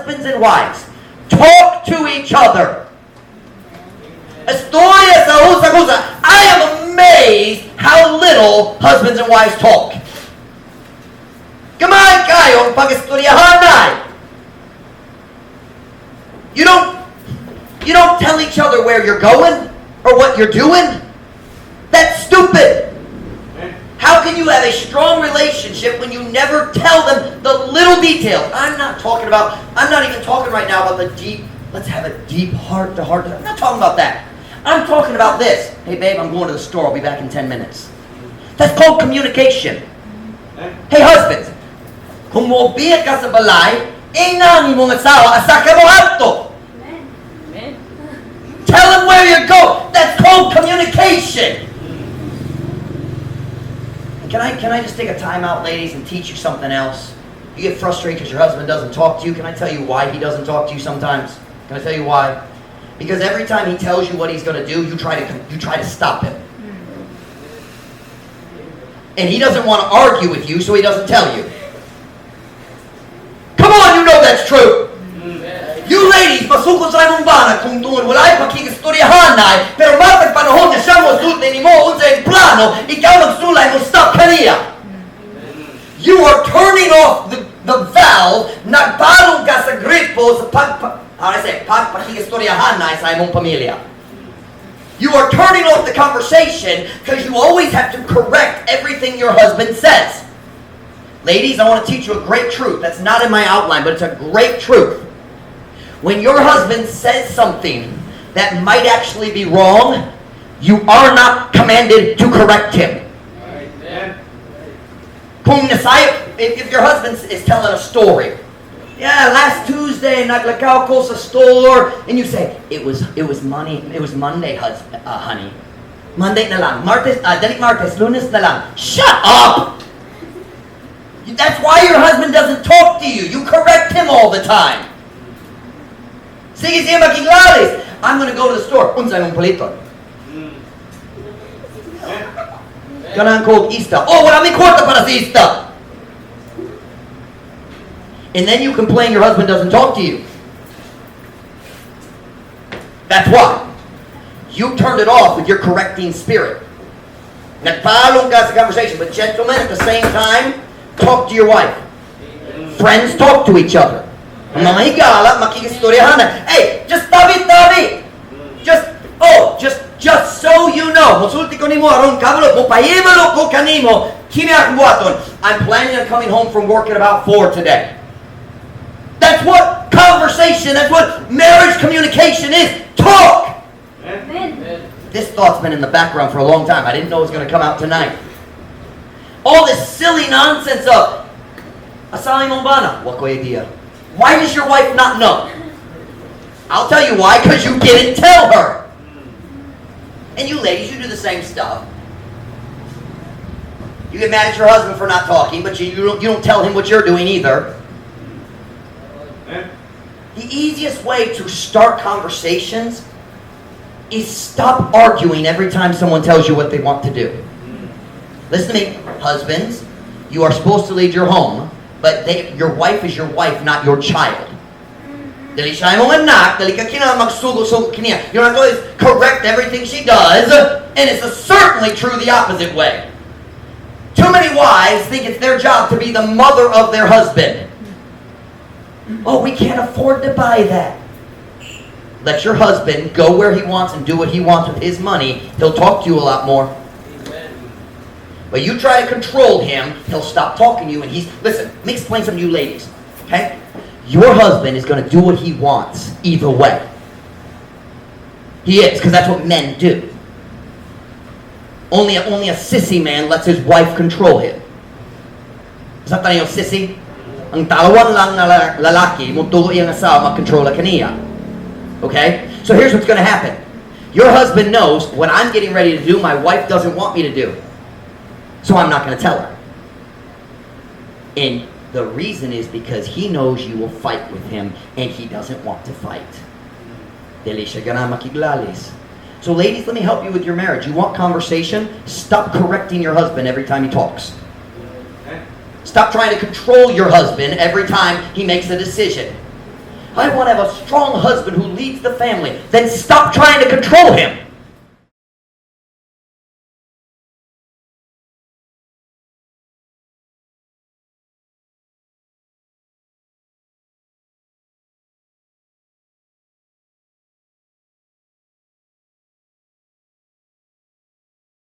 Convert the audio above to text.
husbands and wives, talk to each other. Estoy esa cosa. I am amazed how little husbands and wives talk. Kumain kayo pag-istoryahan na. You don't tell each other where you're going or what you're doing. That's stupid. How can you have a strong relationship when you never tell them the little details? I'm not even talking right now about the deep, let's have a deep heart-to-heart. I'm not talking about that. I'm talking about this. Hey babe, I'm going to the store. I'll be back in 10 minutes. That's called communication. Hey husbands, kung mobiya ka sa balay, inang imong asawa, asaka mo ato. Tell them where you go. That's called communication. Can I just take a time out, ladies, and teach you something else? You get frustrated because your husband doesn't talk to you. Can I tell you why he doesn't talk to you sometimes? Can I tell you why? Because every time he tells you what he's going to do, you try to stop him. And he doesn't want to argue with you, so he doesn't tell you. Come on, you know that's true. You ladies, masukot sa imong bana kung tungod walay pakikistoryahan na, pero matag panahon na siya mo sulti nimo unsa ang plano, ikaw magsulay mo stop kaniya. You are turning off the valve, nagbalong ka sa gripo sa pagpakikistoryahan na sa imong pamilya. You are turning off the conversation because you always have to correct everything your husband says. Ladies, I want to teach you a great truth. That's not in my outline, but it's a great truth. When your husband says something that might actually be wrong, you are not commanded to correct him. If your husband is telling a story, yeah, last Tuesday naglakaw ko sa store, and you say it was Monday, honey. Monday na lang. Martes, Lunes na lang. Shut up! That's why your husband doesn't talk to you. You correct him all the time. Sige siya makiglalis. I'm gonna go to the store. Unsa imong paliton? Kanang kog ista. Oh, wala may kwarta para sa ista. And then you complain your husband doesn't talk to you. That's why. You turned it off with your correcting spirit. Nagpalong ka sa conversation. But gentlemen, at the same time, talk to your wife. Friends talk to each other. Mga higala, makikistoryahan na. Hey, just tabi. Just so you know, musulti ko nimo aron kabalo, mupahibalo ko kanimo, kimi akong buhaton. I'm planning on coming home from work at about 4 today. That's what conversation, that's what marriage communication is. Talk! Amen. This thought's been in the background for a long time. I didn't know it was going to come out tonight. All this silly nonsense of, asali mong bana, wako idea. Why does your wife not know? I'll tell you why, because you didn't tell her. And you ladies, you do the same stuff. You get mad at your husband for not talking, but you don't tell him what you're doing either. The easiest way to start conversations is stop arguing every time someone tells you what they want to do. Listen to me, husbands, you are supposed to lead your home, but your wife is your wife, not your child. Dali siya mong anak, dali ka kina magsugo-sugo kiniya. You're not going to correct everything she does, and it's certainly true the opposite way. Too many wives think it's their job to be the mother of their husband. Oh, we can't afford to buy that. Let your husband go where he wants and do what he wants with his money. He'll talk to you a lot more. Amen. But you try to control him, he'll stop talking to you, and listen, let me explain something to you ladies. Okay? Your husband is going to do what he wants either way. He is, because that's what men do. Only a sissy man lets his wife control him. Sa tayo sissy? Ang tawan lang na lalaki, mutugo iyang asawa mag-control kaniya. Okay? So here's what's going to happen. Your husband knows what I'm getting ready to do, my wife doesn't want me to do. So I'm not going to tell her. And the reason is because he knows you will fight with him and he doesn't want to fight. Dili siya gana makiglalis. So ladies, let me help you with your marriage. You want conversation? Stop correcting your husband every time he talks. Stop trying to control your husband every time he makes a decision. I want to have a strong husband who leads the family. Then stop trying to control him.